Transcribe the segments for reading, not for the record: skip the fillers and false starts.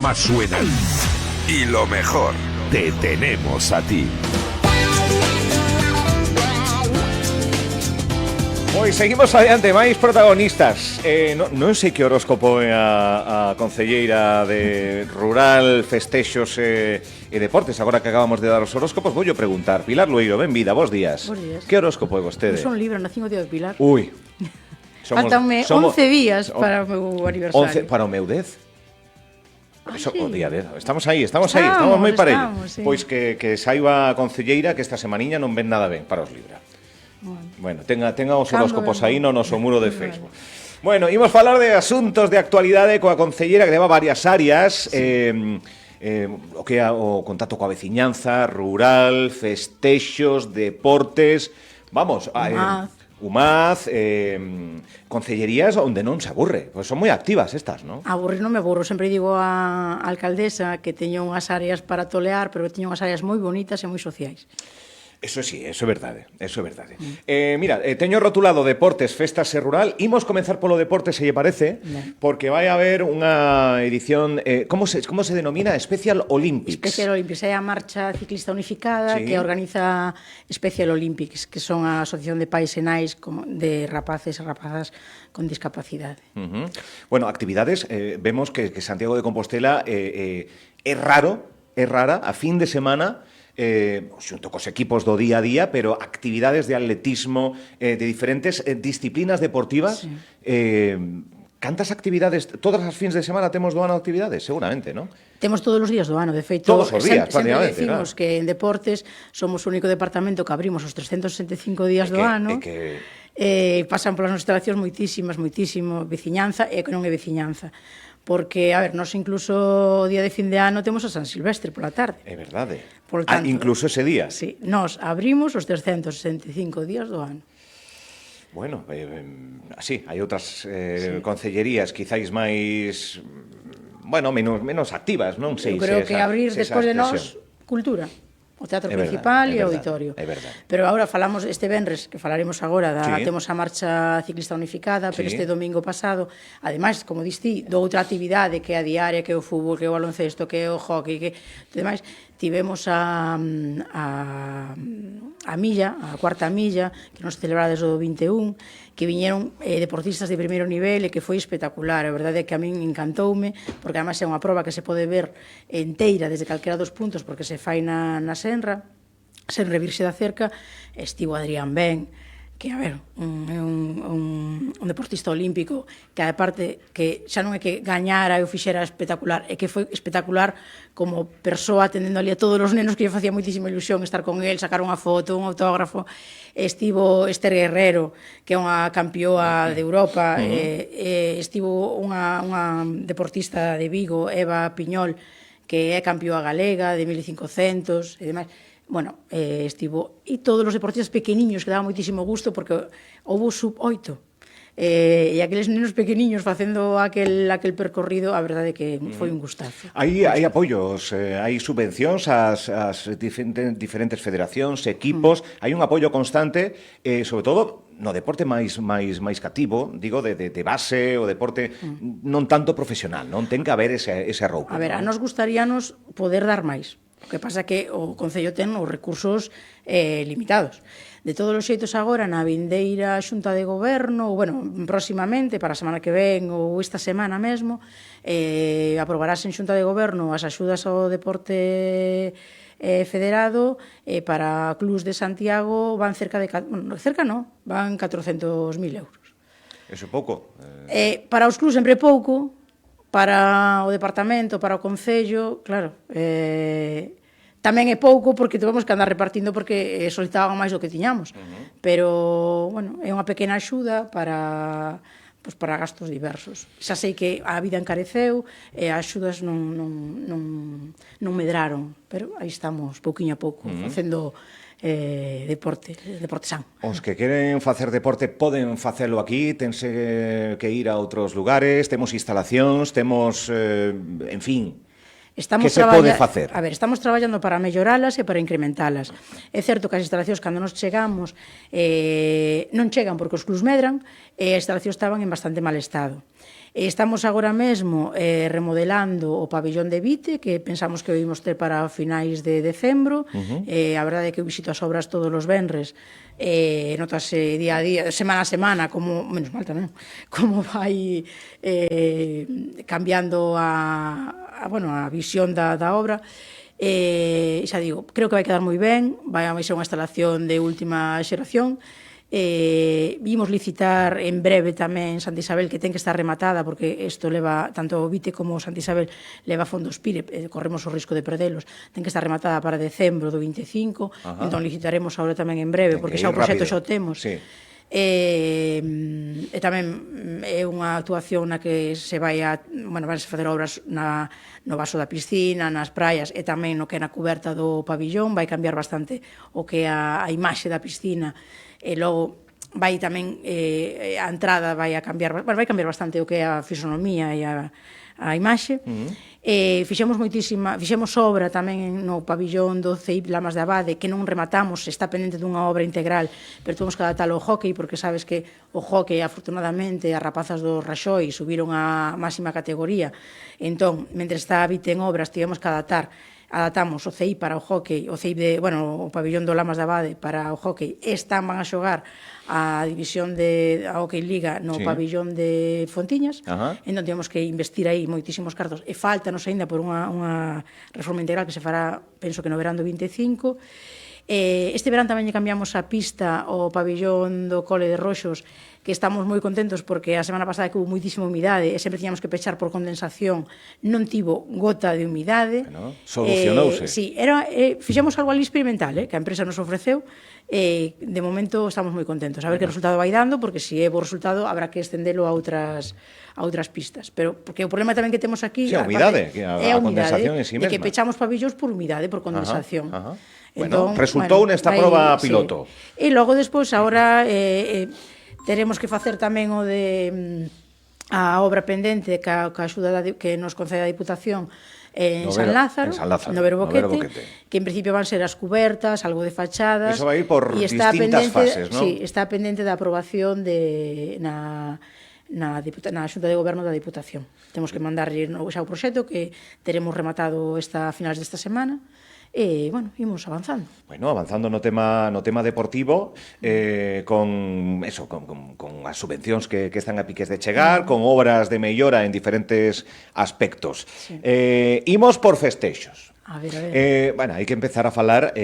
más suenan. Y lo mejor, te tenemos a ti. Pois seguimos adiante, máis protagonistas. Non sei que horóscopo é a concelleira de Rural, Festexos e Deportes. Agora que acabamos de dar os horóscopos, voulle preguntar. Pilar Lueiro, benvida, bos días. Bos días. Que horóscopo é vostede? Non son libra, nacín o día de Pilar. Ui. Faltanme 11 días para o meu aniversario. 11 para o meu 10? Eso, sí. O día 10. Estamos aí, estamos moi parellos. Sí. Pois que saiba a concelleira que esta semaniña non ven nada ben para os libra. Bueno, tenga os horóscopos aí no noso muro de Facebook. Bueno, imos falar de asuntos de actualidade coa concelleira que leva varias áreas, o que é o contacto coa veciñanza, rural, festexos, deportes, vamos, UMAZ, concellerías onde non se aburre, pois son moi activas estas, non? Aburrir non me aburro, sempre digo á alcaldesa que teño unhas áreas para tolear, pero teño unhas áreas moi bonitas e moi sociais. Eso sí, eso é verdade, eso é verdade. Mira, teño rotulado deportes, festas e rural. Imos comenzar polo deporte, se lle parece, porque vai haber unha edición, como se denomina? Special Olympics. Special Olympics é a marcha ciclista unificada, sí, que organiza Special Olympics, que son a asociación de pais e nais de rapaces e rapazas con discapacidade. Bueno, actividades, vemos que Santiago de Compostela é rara, a fin de semana, xunto cos equipos do día a día, pero actividades de atletismo, de diferentes disciplinas deportivas. Sí. Cantas actividades, todas as fins de semana temos do ano actividades? Seguramente, non? Temos todos os días do ano, de feito, todos os días, sempre decimos que en deportes somos o único departamento que abrimos os 365 días do ano. Pasan polas nossas instalacións moitísimo veciñanza e que non é veciñanza. Porque, a ver, nós incluso o día de fin de ano temos a San Silvestre pola tarde. É verdade. Tanto, incluso ese día. Sí, nós abrimos os 365 días do ano. Bueno, así, hai outras concellerías quizáis máis, bueno, menos activas, non sei. Eu creo que abrir despois de nós, cultura. O teatro principal e o auditorio. É verdade. Pero agora falamos este venres, que falaremos agora, temos a marcha ciclista unificada, pero este domingo pasado, ademais, como diste, do outra actividade que é a diaria, que é o fútbol, que é o baloncesto, que é o hockey, que demais, tivemos a milla, a cuarta milla, que non se celebrara desde o 21, que viñeron deportistas de primeiro nivel e que foi espectacular. A verdade é que a min encantoume, porque además é unha proba que se pode ver enteira desde calquera dos puntos, porque se fai na Senra, Senra Virxe da Cerca. Estivo Adrián Ben, que, a ver, un deportista olímpico que, a parte, que xa non é que gañara e o fixera espectacular, é que foi espectacular como persoa, atendendo ali a todos os nenos, que lle facía moitísima ilusión estar con el, sacar unha foto, un autógrafo. Estivo Esther Guerrero, que é unha campioa de Europa, estivo unha deportista de Vigo, Eva Piñol, que é campioa galega de 1500 e demais. Bueno, estivo, e todos os deportistas pequeniños, que daba moitísimo gusto, porque houve sub-8, e aqueles nenos pequeniños facendo aquel percorrido, a verdade é que foi un gustazo. Hai apoios, hai subvencións ás diferentes federacións, equipos, hai un apoio constante, sobre todo no deporte máis cativo, digo, de base, o deporte non tanto profesional, non ten que haber ese roupo. A ver, a nos gustaríanos poder dar máis. O que pasa é que o Concello ten os recursos limitados. De todos os xeitos agora, na vindeira Xunta de Goberno, ou, bueno, próximamente, para a semana que ven, ou esta semana mesmo, aprobarás en Xunta de Goberno as axudas ao deporte federado para clubs de Santiago, van van 400.000 euros. Eso é pouco. Para os clubs sempre é pouco, para o departamento, para o Concello, claro, tamén é pouco porque tuvemos que andar repartindo porque solicitaban máis do que tiñamos. Pero, bueno, é unha pequena axuda para gastos diversos. Xa sei que a vida encareceu e as axudas non medraron, pero aí estamos, pouquiño a pouco, facendo deporte san. Os que queren facer deporte poden facelo aquí, tense que ir a outros lugares, temos instalacións, temos, en fin, que se pode facer? A ver, estamos traballando para melloralas e para incrementalas. É certo que as instalacións, cando nos chegamos, non chegan porque os clubs medran, e as instalacións estaban en bastante mal estado. Estamos agora mesmo remodelando o pabillón de Vite, que pensamos que o ímos ter para finais de decembro. A verdade é que eu visito as obras todos os venres, notase día a día, semana a semana, como, menos mal tamén, como vai cambiando a visión da obra. Xa digo, creo que vai quedar moi ben, vai ser unha instalación de última xeración. Vimos licitar en breve tamén Santa Isabel, que ten que estar rematada, porque isto leva, tanto o Vite como Santa Isabel leva fondos PIRE, corremos o risco de perdelos, ten que estar rematada para decembro do 25. Entón licitaremos agora tamén en breve, porque xa o proxecto xa o temos. E tamén é unha actuación na que se vai a facer obras no vaso da piscina, nas praias, e tamén no que é na cuberta do pabillón. Vai cambiar bastante o que é a imaxe da piscina, e logo vai tamén a entrada vai cambiar bastante o que é a fisonomía e a imaxe. Fixemos obra tamén no pabillón do CEIP Lamas de Abade, que non rematamos, está pendente dunha obra integral, pero temos que adaptalo ao hóckey, porque sabes que o hóckey, afortunadamente, as rapazas do Raxoi subiron a máxima categoría. Entón, mentre está a Vite en obras, tivemos que adaptamos o CEIP para o hóckey, o pabillón do Lamas de Abade para o hóckey, van a xogar a división de Hockey Liga no pabillón de Fontiñas. Entón tivemos que investir aí moitísimos cartos, e faltanos aínda por unha reforma integral que se fará, penso que no verán do 25. Este verán tamén lle cambiamos a pista ao pabillón do Cole de Roxos, que estamos moi contentos porque a semana pasada que hubo moitísima humidade e sempre tiñamos que pechar por condensación, non tivo gota de humidade. Solucionouse. Sí, fixemos algo ali experimental, que a empresa nos ofreceu, de momento estamos moi contentos. A ver que resultado vai dando, porque se é bo resultado habrá que estendelo a outras pistas. Pero porque o problema tamén que temos aquí é a humidade, a condensación en si mesma. E que pechamos pabillóns por humidade, por condensación. Bueno, resultou nesta proba piloto. E logo despois, agora teremos que facer tamén o de a obra pendente ca axuda que nos concede a Diputación en San Lázaro, no Vero Boquete, que en principio van ser as cubertas, algo de fachadas. Iso vai ir por distintas fases, non? Sí, está pendente da aprobación na Xunta de Goberno da Diputación. Temos que mandarlle xa o proxecto, que teremos rematado a finales desta semana. E, imos avanzando. Avanzando no tema deportivo, con as subvencións que están a piques de chegar, con obras de mellora en diferentes aspectos. Imos por festexos. A ver. Hai que empezar a falar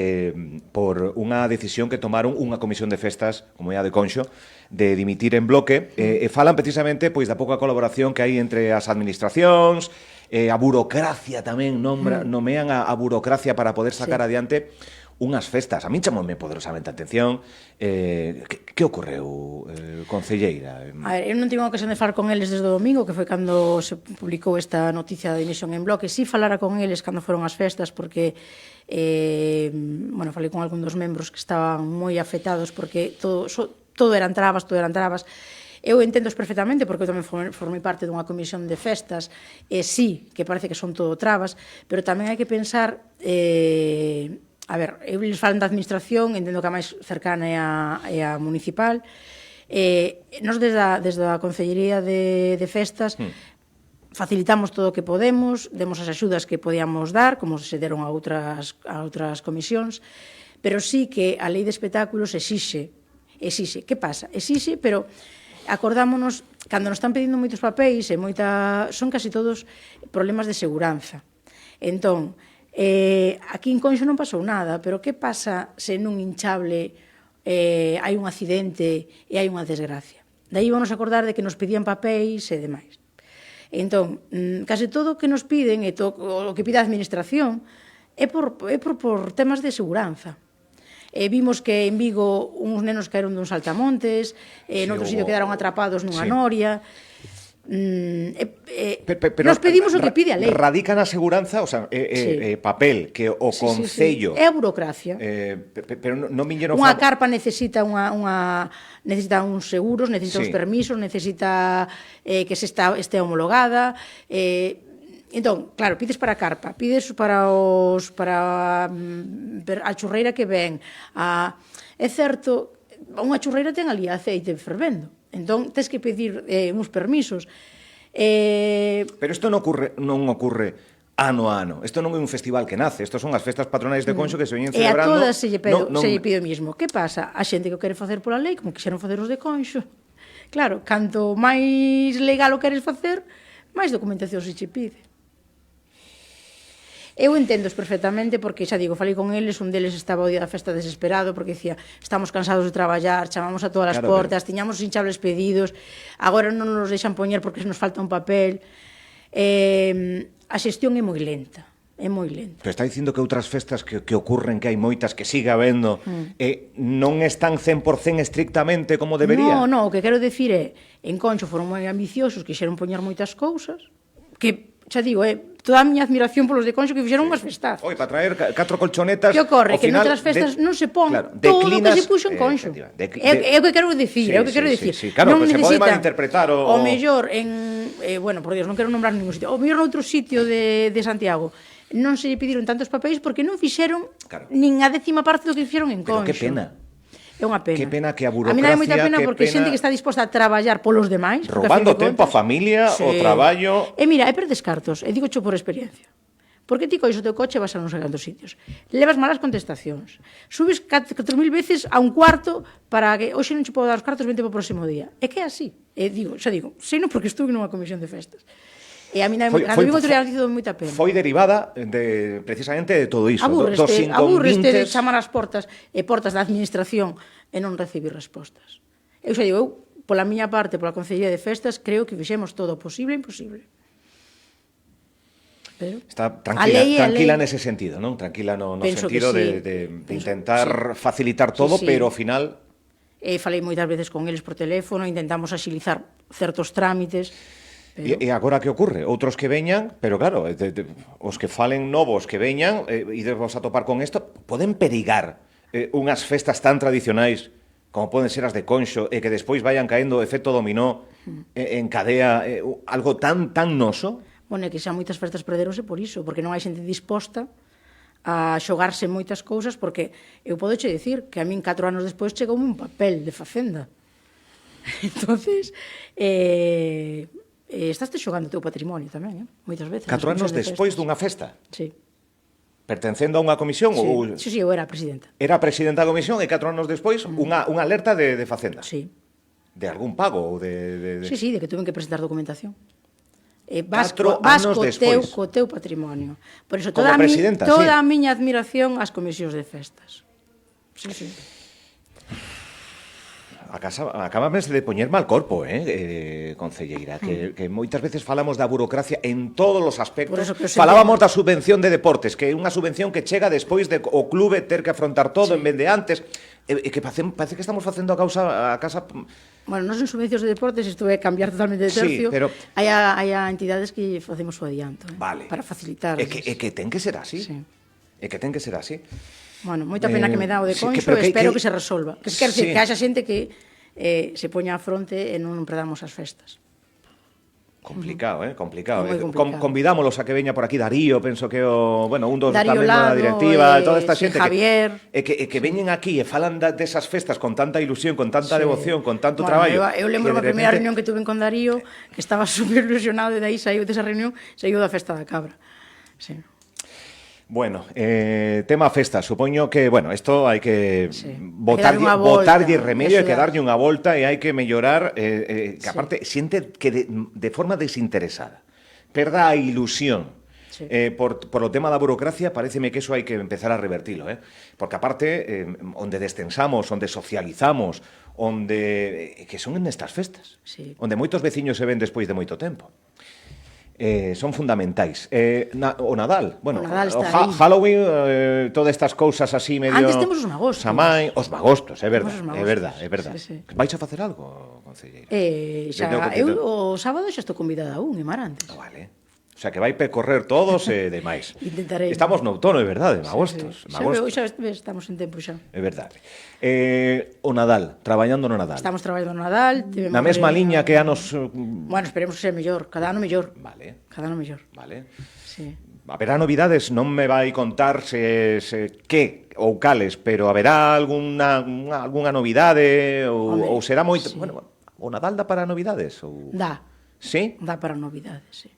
por unha decisión que tomaron unha comisión de festas, como é a de Conxo, de dimitir en bloque, e falan precisamente da pouca colaboración que hai entre as administracións, a burocracia tamén, nomean a burocracia para poder sacar adiante unhas festas. A min chamoume poderosamente a atención. Que ocorreu, concelleira? A ver, eu non tive ocasión de falar con eles desde o domingo, que foi cando se publicou esta noticia de dimisión en bloque. Si falara con eles cando foron as festas, porque falei con algún dos membros que estaban moi afectados, porque todo eran trabas. Eu entendo perfectamente, porque eu tamén formei parte dunha comisión de festas, e sí, que parece que son todo trabas, pero tamén hai que pensar, eu les falan da administración, entendo que a máis cercana é a municipal. Nos desde a Concellería de Festas facilitamos todo o que podemos, demos as axudas que podíamos dar, como se deron a outras comisións, pero sí que a Lei de Espectáculos exixe. Que pasa? Exixe, pero acordámonos, cando nos están pedindo moitos papéis, son casi todos problemas de seguranza. Entón, aquí en Conxo non pasou nada, pero que pasa se nun hinchable hai un accidente e hai unha desgracia? Daí vamos a acordar de que nos pedían papéis e demais. Entón, case todo o que nos piden, e o que pide a administración, é por temas de seguranza. Vimos que en Vigo uns nenos caeron duns saltamontes, noutro sitio quedaron atrapados nunha noria. Nos pedimos o que pide a lei. Radica na seguranza, papel que o Concello... É a burocracia. Pero non viñeron... Unha carpa necesita uns seguros, necesita uns permisos, necesita que se este homologada... Entón, claro, pides para a carpa, pides para a churreira que ven. É certo, unha churreira ten ali aceite fervendo. Entón, tens que pedir uns permisos. Pero isto non ocurre ano a ano. Isto non é un festival que nace, isto son as festas patronais de Conxo que se veñen celebrando. E a todas se lle pide o mismo. Que pasa? A xente que o quere facer pola lei, como quixeron facer os de Conxo. Claro, canto máis legal o queres facer, máis documentación se che pide. Eu entendo perfectamente porque, xa digo, falei con eles, un deles estaba o día da festa desesperado porque dicía, estamos cansados de traballar, chamamos a todas as portas, tiñamos hinchables pedidos, agora non nos deixan poñer porque nos falta un papel. A xestión é moi lenta. É moi lento. Pero está dicindo que outras festas que ocurren, que hai moitas, que siga habendo, non están 100% estrictamente como debería? Non, o que quero dicir é, en Conxo foron moi ambiciosos, quixeron poñer moitas cousas, que, xa digo, toda a miña admiración polos de Conxo que fixeron unhas festas. Oi, para traer 4 colchonetas... Que ocorre? Que noutras festas non se pon todo o que se puxo en Conxo. É o que quero dicir, é o que quero dicir. Claro, se pode malinterpretar o... O mellor en... Bueno, por Dios, non quero nombrar ningún sitio. O mellor noutro sitio de Santiago non se lle pediron tantos papéis porque non fixeron nin a 10ª parte do que fixeron en Conxo. Pero que pena. É unha pena. Que pena que a burocracia... A mí non é moita pena porque xente que está disposta a traballar polos demais... Robando tempo a familia, o traballo... Mira, perdes cartos, digo cho por experiencia. Porque ti cois o teu coche vas a non sei cantos sitios. Levas malas contestacións. Subes 4.000 veces a un cuarto para que hoxe non che podo dar os cartos, vente para o próximo día. É que é así. Xa digo, sei non porque estuve nunha comisión de festas. E a mí cando vin outro día hizo moita pena. Foi derivada precisamente de todo iso. Aburreste de chamar as portas da administración e non recibir respostas. Eu xa digo, pola miña parte, pola Concellería de Festas, creo que fixemos todo o posible e imposible. Está tranquila nese sentido, non? Tranquila no sentido de intentar facilitar todo, pero ao final... Falei moitas veces con eles por teléfono, intentamos axilizar certos trámites... E agora que ocorre? Outros que veñan, pero claro, os que falen novos que veñan, e vos a topar con isto, poden perigar unhas festas tan tradicionais como poden ser as de Conxo, e que despois vayan caendo o efecto dominó en cadea, algo tan noso? Bueno, é que xa moitas festas perderonse por iso, porque non hai xente disposta a xogarse moitas cousas, porque eu podo che dicir que a min 4 anos despois chegou un papel de Facenda. Entonces, estás xogando o teu patrimonio tamén, moitas veces. 4 anos despois dunha festa? Sí. Pertencendo a unha comisión? Sí, eu era presidenta. Era presidenta da comisión e 4 anos despois unha alerta de Facenda? Sí. De algún pago? Sí, de que tuven que presentar documentación. 4 anos despois. Co teu patrimonio. Por iso, toda a miña admiración ás comisións de festas. Sí. Acabamos de poñer mal corpo, concelleira, que moitas veces falamos da burocracia en todos os aspectos. Falábamos da subvención de deportes, que é unha subvención que chega despois de o clube ter que afrontar todo en vez de antes, e que parece que estamos facendo a casa... Bueno, non son subvencións de deportes, isto é cambiar totalmente de tercio. Sí, pero... Hai entidades que facemos o adianto, para facilitar. E que ten que ser así. E que ten que ser así. Bueno, moita pena que me dá o de Conxo, espero que se resolva. Que quer dizer, que haxa xente que se poña a fronte e non perdamos as festas. Complicado, complicado. Convidámolos a que veña por aquí Darío, penso que un dos tamén da directiva, toda esta xente Javier, que veñen aquí e falan desas festas con tanta ilusión, con tanta devoción, con tanto traballo. Eu lembro a primeira reunión que tuve con Darío, que estaba super ilusionado, e dai saiu desa reunión, saiu da festa da cabra. Sí. Bueno, tema festa, supoño que, isto hai que botarlle remedio, hai que darlle unha volta e hai que mellorar, que aparte, xente que de forma desinteresada perda a ilusión por o tema da burocracia, pareceme que eso hai que empezar a revertilo, porque aparte, onde destensamos, onde socializamos, que son nestas festas, onde moitos veciños se ven despois de moito tempo. Son fundamentais. O Nadal, o Halloween, todas estas cousas así medio... Antes temos os magostos. Os magostos, é verdade. Vais a facer algo, concelleira? Eu o sábado xa estou convidada a un, en Marantes. Vale. O sea, que vai percorrer todos e demais. Intentarei. Estamos no outono, é verdade, magostos. Xa estamos en tempo xa. É verdade. O Nadal, traballando no Nadal. Estamos traballando no Nadal. Na mesma liña que anos... Bueno, esperemos que sea mellor, cada ano mellor. Vale. Cada ano mellor. Vale. Sí. Haberá novidades, non me vai contar que ou cales, pero haberá algunha novidade ou será moito... Bueno, o Nadal dá para novidades? Dá. Sí? Dá para novidades, sí.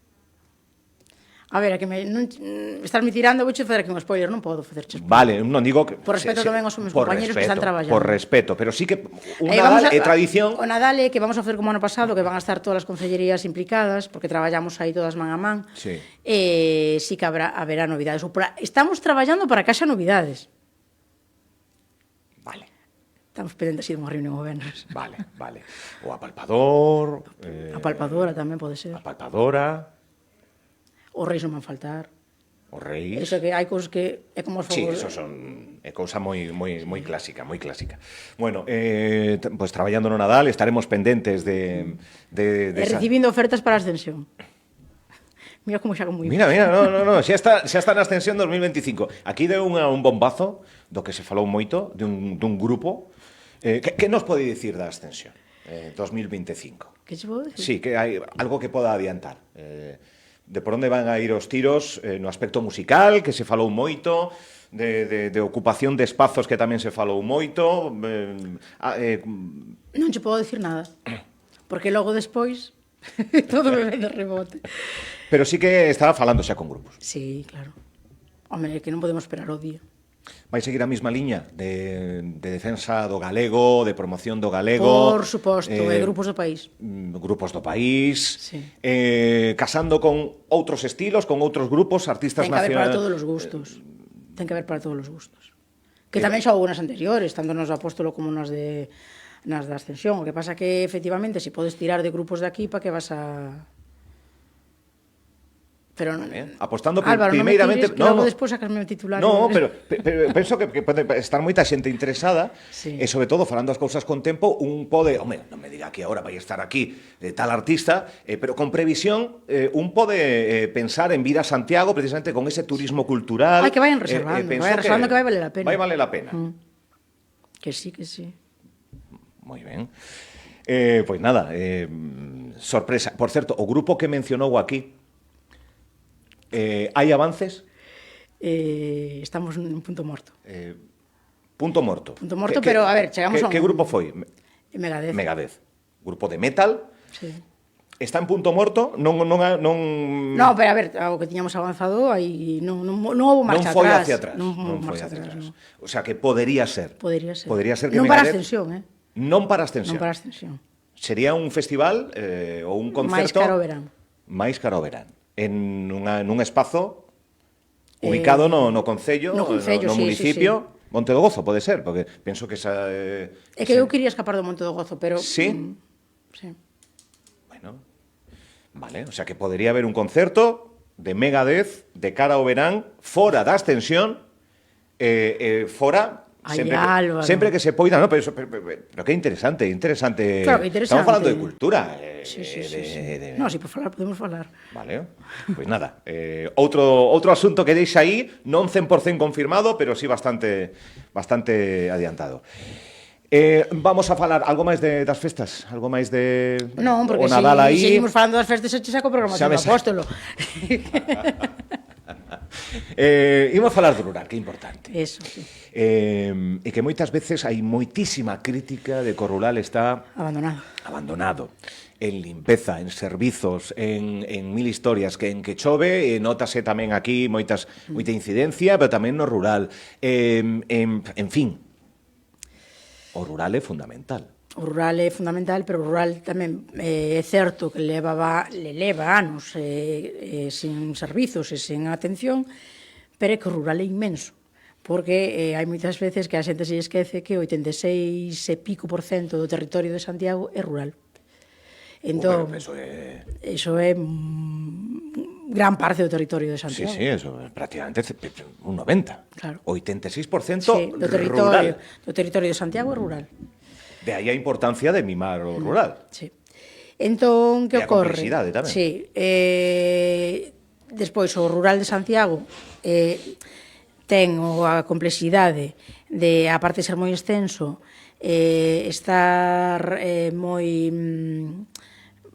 A ver, estarme tirando, vouche fazer aquí un spoiler, non podo facerche spoiler. Vale, non digo que... Por respeto tamén aos meus compañeros que están traballando. Por respeto, pero sí que un Nadal é tradición... O Nadal é que vamos a facer como ano pasado, que van a estar todas as concellerías implicadas, porque traballamos aí todas man a man. Sí. Sí que haberá novidades. Estamos traballando para que haxa novidades. Vale. Estamos pendentes de unha reunión o venres. Vale. O apalpador... A palpadora tamén pode ser. Apalpadora... Os reis non van faltar. Os reis... Eso que hai cousas que é como os Sí, fogos. eso é cousa moi clásica, moi clásica. Bueno, pues traballando no Nadal estaremos pendentes de recibindo ofertas para a ascensión. Mira como xa moi... Mira, no, xa está na ascensión 2025. Aquí deu un bombazo do que se falou moito, dun grupo. Que nos pode dicir da ascensión 2025? Que che podo dicir? Sí, que hai algo que poda adiantar. De por onde van a ir os tiros no aspecto musical, que se falou moito, de ocupación de espazos que tamén se falou moito. Non che podo dicir nada, porque logo despois todo me ven de rebote. Pero sí que estaba falando xa con grupos. Sí, claro. Home, é que non podemos esperar o día. Vai seguir a mesma liña de defensa do galego, de promoción do galego... Por suposto, grupos do país. Grupos do país, sí. Casando con outros estilos, con outros grupos, artistas nacionais... Ten que haber para todos os gustos. Ten que haber para todos os gustos. Que tamén xa houve nas anteriores, tanto nos do Apóstolo como nas da Ascensión. O que pasa que, efectivamente, se podes tirar de grupos de aquí, para que vas a... Pero apostando Álvaro, primeiramente... non me tires, que logo despois sacasme o titular. No, pero penso que pode estar moita xente interesada, sí. E sobre todo, falando as cousas con tempo, un pode... Home, non me diga que agora vai estar aquí tal artista, pero con previsión, un pode pensar en vir a Santiago precisamente con ese turismo cultural. Que vayan reservando, que vai valer a pena. Vai valer a pena. Que sí, que sí. Moi ben. Pois nada, sorpresa. Por certo, o grupo que mencionou aquí, hai avances? Estamos en punto morto. Punto morto. Punto morto, pero a ver, chegamos a un... Que grupo foi? Megadeth. Grupo de metal. Sí. Está en punto morto? Non... No, pero a ver, o que tiñamos avanzado aí non houve marcha atrás. Non foi hacia atrás. Non foi hacia atrás. No. O sea, que podería ser. Podería ser que non Megadeth... para ascensión, Non para ascensión. Non para ascensión. Sería un festival ou un concerto... máis caro verán. Máis caro verán. Nun espazo ubicado no concello, no municipio, sí. Monte do Gozo, pode ser, porque penso que esa... É que eu quería escapar do Monte do Gozo, pero... Sí? Sí. Bueno, vale, o sea que podería haber un concerto de Megadeth de cara ao verán, fora da ascensión, fora... Sempre que se poida, no, pero que interesante. Claro, que interesante. Estamos falando de cultura. Sí. No, si por falar, podemos falar. Vale, pois nada. Outro asunto que deixa aí, non 100% confirmado, pero sí bastante adiantado. Vamos a falar algo máis das festas? Algo máis de... Non, porque se seguimos falando das festas, se saco programación do Apóstolo. Imos falar do rural, que é importante. Eso, sí. E que moitas veces hai moitísima crítica de que o rural está abandonado en limpeza, en servizos, en mil historias, que en que chove, notase tamén aquí moita incidencia, pero tamén no rural. En fin, o rural é fundamental. O rural é fundamental, pero o rural tamén é certo que le leva anos sin servizos e sin atención, pero é que o rural é inmenso, porque hai moitas veces que a xente se esquece que 86 e pico % do territorio de Santiago é rural. Entón, eso é gran parte do territorio de Santiago. Sí, eso é prácticamente un 90. Claro. 86% do rural. Do territorio de Santiago é rural. De aí a importancia de mimar o rural. Sí. Entón, que ocorre? E a complexidade tamén. Sí. Despois, o rural de Santiago ten a complexidade de, a parte de ser moi extenso, estar moi...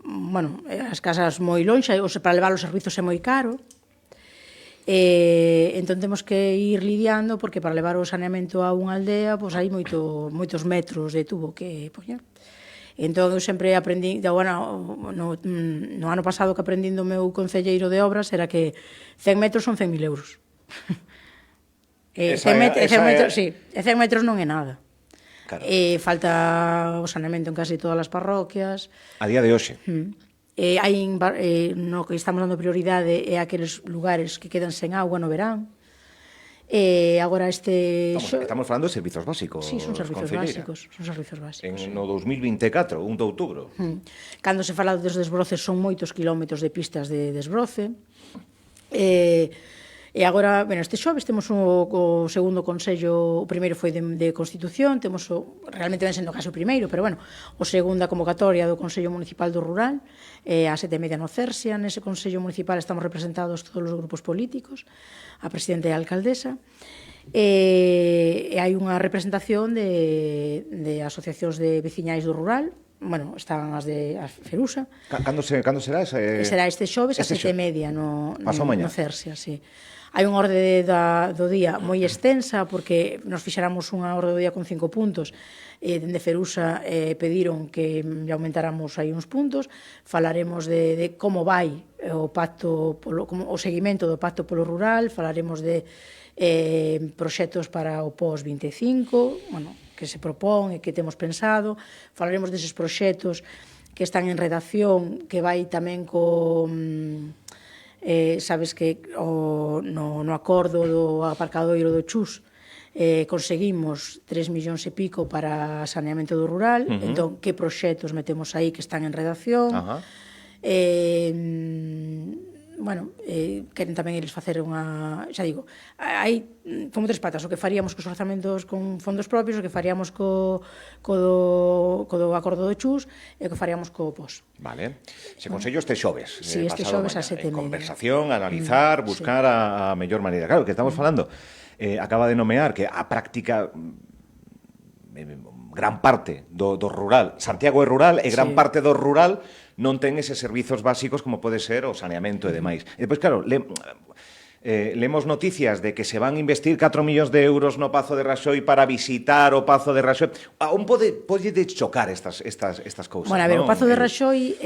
bueno, as casas moi lonxe, ou para levar os servizos é moi caro. Entón temos que ir lidiando, porque para levar o saneamento a unha aldea, pois hai moitos metros de tubo que poñer. Entón, eu sempre aprendi, no ano pasado que aprendi do meu concelleiro de obras, era que 100 metros son 100.000 euros. 100 metros non é nada. Claro. Falta o saneamento en casi todas as parroquias. A día de hoxe. No que estamos dando prioridade é aqueles lugares que quedan sen agua no verán. Agora Estamos falando de servizos básicos. Sí, son servizos básicos. No 2024, 1 de outubro. Cando se fala dos desbroces son moitos quilómetros de pistas de desbroce. E agora, este xoves temos o segundo consello, o primeiro foi de Constitución, temos realmente ven sendo case o primeiro, pero o segunda convocatoria do Consello Municipal do Rural, a 7:30 no Cersia. Nese Consello Municipal estamos representados todos os grupos políticos, a presidenta e a alcaldesa, e hai unha representación de asociacións de veciñais do rural. Están as de Ferusa. Cando será ese? Será este xoves a 7:30 no Cersia, sí. Hai unha orde do día moi extensa, porque nos fixéramos unha orde do día con 5 puntos, dende Ferusa pediron que aumentáramos aí uns puntos. Falaremos de como vai o pacto, o seguimento do pacto polo rural, falaremos de proxectos para o pós-25, que se propón e que temos pensado, falaremos deses proxectos que están en redacción, que vai tamén sabes que no acordo do aparcadoiro do Chus conseguimos 3 millóns e pico para saneamento do rural. Entón, que proxectos metemos aí que están en redacción? Queren tamén eles facer unha... Xa digo, hai como tres patas: o que faríamos cos orzamentos con fondos propios, o que faríamos co do acordo do Chus, e o que faríamos co POS. Vale. Se consello este xoves. Sí, este xoves a 7:30. Conversación, analizar, buscar a mellor maneira. Claro, que estamos falando, acaba de nomear que a práctica... gran parte do rural, Santiago é rural, e gran parte do rural non ten eses servizos básicos como pode ser o saneamento e demais. E depois, claro, lemos noticias de que se van a investir 4 millóns de euros no Pazo de Raxoi para visitar o Pazo de Raxoi. Aún pode chocar estas cousas. A ver, o Pazo de Raxoi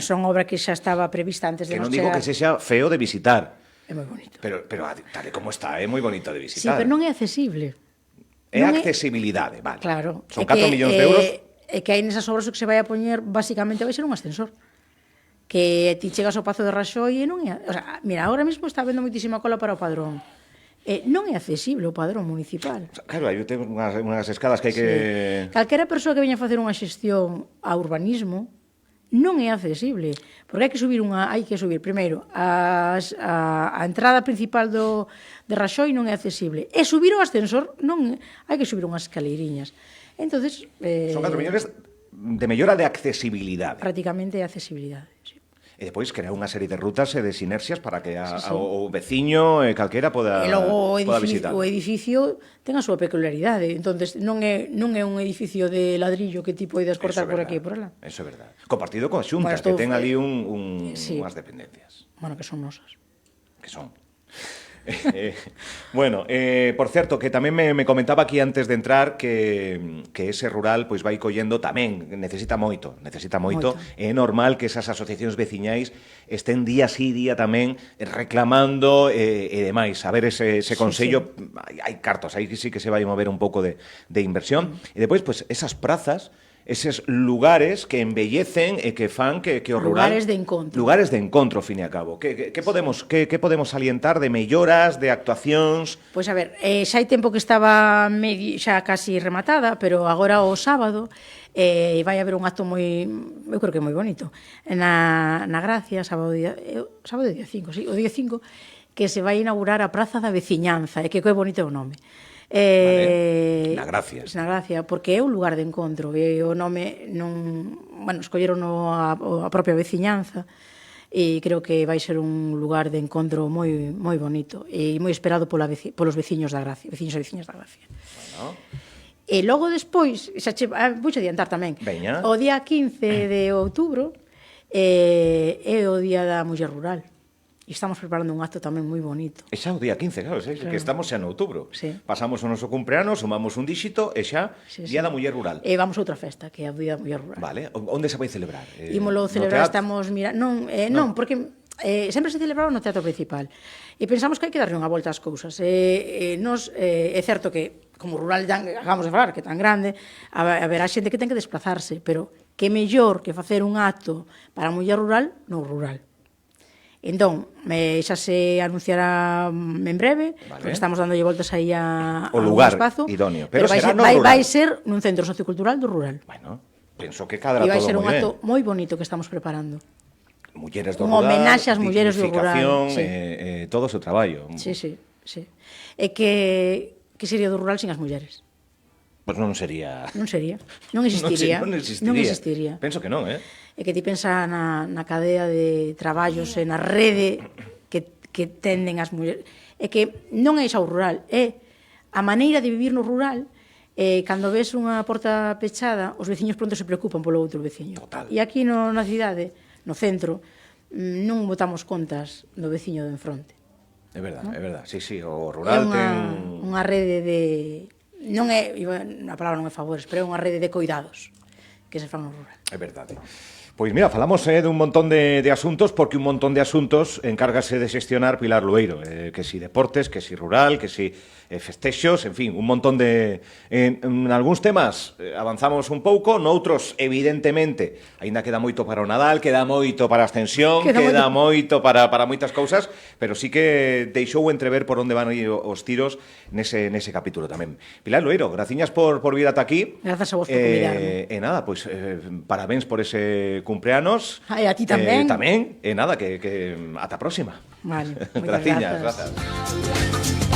son obra que xa estaba prevista antes de nos chegar. Que non digo que sexa feo de visitar. É moi bonito. Pero tal e como está, é moi bonito de visitar. Sí, pero non é accesible. É accesibilidade, vale. Claro. Son 4 millóns de euros. É que hai nesas obras o que se vai a poñer basicamente vai ser un ascensor. Que ti chegas ao Pazo de Raxoi e non é... mira, agora mesmo está habendo moitísima cola para o padrón. Non é accesible o padrón municipal. Claro, aí temos unhas escadas que hai que... Calquera persoa que veña a facer unha xestión a urbanismo non é accesible, porque hai que subir primeiro a entrada principal de Raxoi non é accesible, e subir o ascensor non, hai que subir unhas escaleiriñas. Entonces, son 4 millóns de mellora de accesibilidade. Prácticamente accesibilidade, sí. E depois crear unha serie de rutas e de sinerxias para que o veciño calquera poda visitar. O edificio ten a súa peculiaridade. Entonces non é un edificio de ladrillo que ti podes cortar por aquí e por alá. Eso é verdade. Compartido con Xunta, que ten ali unhas dependencias. Que son nosas. Que son... por certo, que tamén me comentaba aquí antes de entrar que ese rural pois vai collendo tamén, necesita moito. É normal que esas asociacións veciñais estén día sí, día tamén reclamando e demais. A ver ese consello, hai cartos, aí sí que se vai mover un pouco de inversión. E depois, pois, esas prazas, eses lugares que embellecen e que fan que o rural... Lugares de encontro. Lugares de encontro, ao fin e a cabo. Que podemos salientar de melloras, de actuacións? Pois a ver, xa hai tempo que estaba xa casi rematada, pero agora o sábado vai haber un acto eu creo que moi bonito, na Gracia, sábado día 5, sí, o día 5, que se vai inaugurar a Praza da Veciñanza, e que é bonito o nome. Na Gracia, porque é un lugar de encontro, e o nome escolleron a propia veciñanza, e creo que vai ser un lugar de encontro moi bonito e moi esperado polos veciños da Gracia, veciños e veciñas da Gracia. E logo despois, vou adiantar tamén, o día 15 de outubro é o Día da Muller Rural. E estamos preparando un acto tamén moi bonito. E xa o día 15, claro, que estamos xa no outubro. Sí. Pasamos o noso cumpleanos, sumamos un díxito e xa Día da Muller Rural. E vamos a outra festa, que é a Día da Muller Rural. Vale, onde se vai celebrar? Ímolo celebrar, estamos mirando... Non, porque sempre se celebraba no teatro principal. E pensamos que hai que darle unha volta ás cousas. É certo que, como rural, acabamos de falar, que é tan grande, haberá xente que ten que desplazarse, pero que mellor que facer un acto para a muller rural no rural. Entón, xa se anunciará en breve, porque estamos dándolle voltas aí o lugar idóneo. Pero vai ser nun centro sociocultural do rural. Bueno, penso que cadra todo moi ben. E vai ser un acto moi bonito que estamos preparando. Mulleres do rural, homenaxe ás mulleres do rural, todo o seu traballo. Sí. E que sería do rural sin as mulleres? Pois non sería... Non existiría. Non existiría. Penso que non, E que ti pensa na cadea de traballos e na rede que tenden as mulleres. É que non é xa o rural, é a maneira de vivir no rural. Cando ves unha porta pechada, os veciños pronto se preocupan polo outro veciño. Total. E aquí na cidade, no centro, non botamos contas do veciño do enfronte. É verdad. Sí, o rural ten... unha rede de... Non é, a palabra non é favores, pero é unha rede de cuidados que se fan no rural. É verdade. Pois mira, falamos dun montón de asuntos, porque un montón de asuntos encárgase de xestionar Pilar Lueiro, que si deportes, que si rural, que si festexos, en fin, un montón de... En algúns temas avanzamos un pouco, noutros, evidentemente, aínda queda moito para o Nadal, queda moito para a ascensión, queda moito para moitas cousas, pero sí que deixou entrever por onde van ir os tiros nese capítulo tamén. Pilar Lueiro, graciñas por vir ata aquí. Grazas a vos por convidarme. E nada, pois parabéns por ese cumpleanos. E a ti tamén. Tamén, e nada, que ata a próxima. Vale, moitas Graciñas, grazas. grazas.